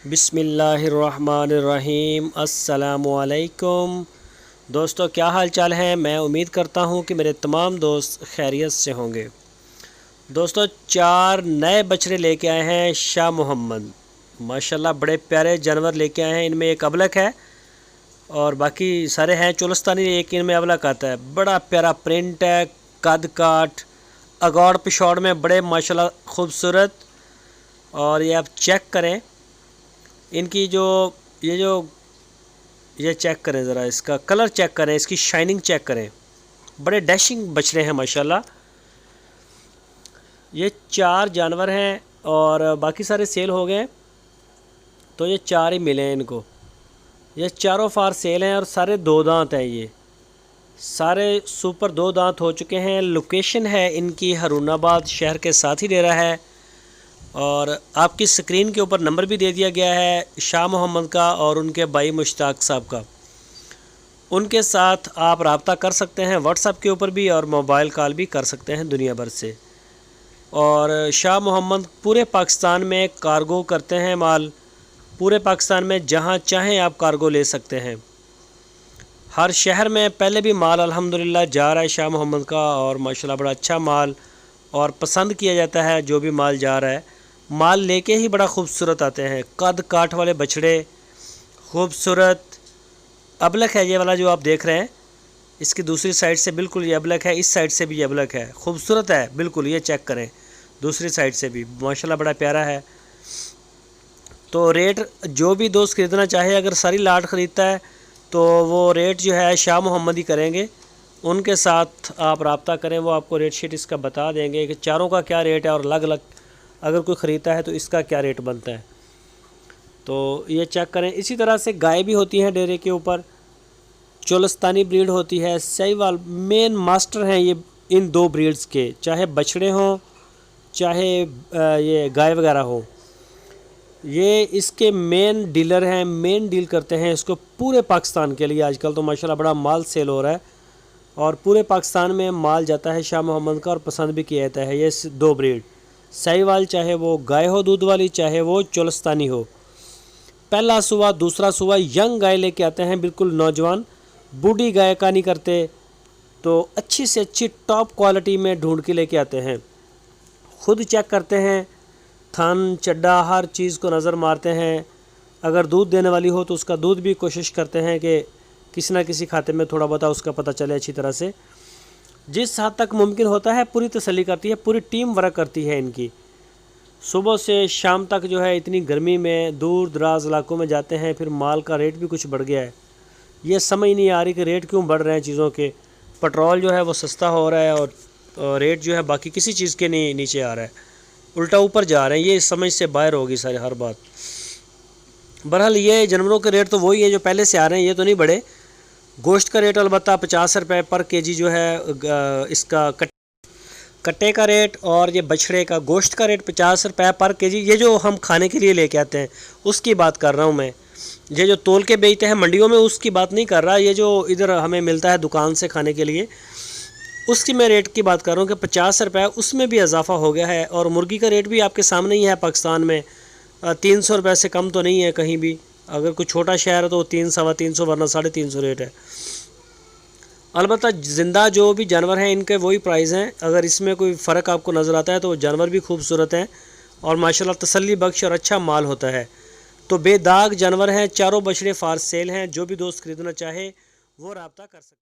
بسم اللہ الرحمن الرحیم۔ السلام علیکم دوستو، کیا حال چال ہے؟ میں امید کرتا ہوں کہ میرے تمام دوست خیریت سے ہوں گے۔ دوستو، 4 نئے بچڑے لے کے آئے ہیں شاہ محمد، ماشاءاللہ بڑے پیارے جانور لے کے آئے ہیں۔ ان میں ایک ابلک ہے اور باقی سارے ہیں چولستانی، ایک ان میں ابلک آتا ہے۔ بڑا پیارا پرنٹ ہے، قد کاٹ اگوڑ پشوڑ میں بڑے ماشاءاللہ خوبصورت۔ اور یہ آپ چیک کریں ان کی یہ چیک کریں، ذرا اس کا کلر چیک کریں، اس کی شائننگ چیک کریں، بڑے ڈیشنگ بچڑے ہیں ماشاءاللہ۔ یہ 4 جانور ہیں اور باقی سارے سیل ہو گئے، تو یہ 4 ہی ملے ہیں ان کو۔ یہ چاروں فار سیل ہیں اور سارے 2 دانت ہیں، یہ سارے سپر 2 دانت ہو چکے ہیں۔ لوکیشن ہے ان کی ہارون آباد شہر کے ساتھ ہی ڈیرا ہے، اور آپ کی سکرین کے اوپر نمبر بھی دے دیا گیا ہے شاہ محمد کا اور ان کے بھائی مشتاق صاحب کا۔ ان کے ساتھ آپ رابطہ کر سکتے ہیں واٹس ایپ کے اوپر بھی، اور موبائل کال بھی کر سکتے ہیں دنیا بھر سے۔ اور شاہ محمد پورے پاکستان میں کارگو کرتے ہیں مال، پورے پاکستان میں جہاں چاہیں آپ کارگو لے سکتے ہیں۔ ہر شہر میں پہلے بھی مال الحمدللہ جا رہا ہے شاہ محمد کا، اور ماشاءاللہ بڑا اچھا مال اور پسند کیا جاتا ہے۔ جو بھی مال جا رہا ہے، مال لے کے ہی بڑا خوبصورت آتے ہیں، قد کاٹ والے بچڑے خوبصورت۔ ابلک ہے یہ والا جو آپ دیکھ رہے ہیں، اس کی دوسری سائڈ سے بالکل یہ ابلک ہے، اس سائڈ سے بھی یہ ابلک ہے، خوبصورت ہے بالکل۔ یہ چیک کریں دوسری سائڈ سے بھی ماشاءاللہ بڑا پیارا ہے۔ تو ریٹ جو بھی دوست خریدنا چاہے، اگر ساری لاٹ خریدتا ہے تو وہ ریٹ جو ہے شاہ محمد ہی کریں گے۔ ان کے ساتھ آپ رابطہ کریں، وہ آپ کو ریٹ شیٹ اس کا بتا دیں گے کہ چاروں کا کیا ریٹ ہے، اور الگ الگ اگر کوئی خریدتا ہے تو اس کا کیا ریٹ بنتا ہے۔ تو یہ چیک کریں۔ اسی طرح سے گائے بھی ہوتی ہیں ڈیرے کے اوپر، چولستانی بریڈ ہوتی ہے، سہیوال مین ماسٹر ہیں یہ ان 2 بریڈز کے، چاہے بچڑے ہوں چاہے یہ گائے وغیرہ ہوں۔ یہ اس کے مین ڈیلر ہیں، مین ڈیل کرتے ہیں اس کو پورے پاکستان کے لیے۔ آج کل تو ماشاءاللہ بڑا مال سیل ہو رہا ہے اور پورے پاکستان میں مال جاتا ہے شاہ محمد کا، اور پسند بھی کیا جاتا ہے۔ یہ 2 بریڈ سہیوال، چاہے وہ گائے ہو دودھ والی، چاہے وہ چولستانی ہو، پہلا صبح دوسرا صبح ینگ گائے لے کے آتے ہیں، بالکل نوجوان، بوڑھی گائے کا نہیں کرتے، تو اچھی سے اچھی ٹاپ کوالٹی میں ڈھونڈ کے لے کے آتے ہیں۔ خود چیک کرتے ہیں، تھن چڈا ہر چیز کو نظر مارتے ہیں۔ اگر دودھ دینے والی ہو تو اس کا دودھ بھی کوشش کرتے ہیں کہ کسی نہ کسی کھاتے میں تھوڑا بہت اس کا پتہ چلے اچھی طرح سے۔ جس حد تک ممکن ہوتا ہے پوری تسلی کرتی ہے، پوری ٹیم ورک کرتی ہے ان کی۔ صبح سے شام تک جو ہے اتنی گرمی میں دور دراز علاقوں میں جاتے ہیں، پھر مال کا ریٹ بھی کچھ بڑھ گیا ہے۔ یہ سمجھ نہیں آ رہی کہ ریٹ کیوں بڑھ رہے ہیں چیزوں کے۔ پٹرول جو ہے وہ سستا ہو رہا ہے اور ریٹ جو ہے باقی کسی چیز کے نہیں نیچے آ رہا ہے، الٹا اوپر جا رہے ہیں۔ یہ سمجھ سے باہر ہوگی سارے ہر بات۔ بہرحال یہ جانوروں کے ریٹ تو وہی ہے جو پہلے سے آ رہے ہیں، یہ تو نہیں بڑھے۔ گوشت کا ریٹ البتہ 50 روپے پر کیجی جو ہے اس کا کٹے کا ریٹ، اور یہ بچھڑے کا گوشت کا ریٹ 50 روپے پر کیجی۔ یہ جو ہم کھانے کے لیے لے کے آتے ہیں اس کی بات کر رہا ہوں میں۔ یہ جو تول کے بیچتے ہیں منڈیوں میں اس کی بات نہیں کر رہا، یہ جو ادھر ہمیں ملتا ہے دکان سے کھانے کے لیے اس کی میں ریٹ کی بات کر رہا ہوں کہ 50 روپے، اس میں بھی اضافہ ہو گیا ہے۔ اور مرغی کا ریٹ بھی آپ کے سامنے ہی ہے، پاکستان میں 300 روپے سے کم تو نہیں ہے کہیں بھی۔ اگر کوئی چھوٹا شہر ہے تو 300 سوا 300 ورنہ 350 ریٹ ہے۔ البتہ زندہ جو بھی جانور ہیں ان کے وہی پرائز ہیں، اگر اس میں کوئی فرق آپ کو نظر آتا ہے تو جانور بھی خوبصورت ہیں اور ماشاءاللہ تسلی بخش اور اچھا مال ہوتا ہے۔ تو بے داغ جانور ہیں، چاروں بچڑے فار سیل ہیں، جو بھی دوست خریدنا چاہے وہ رابطہ کر سکتے ہیں۔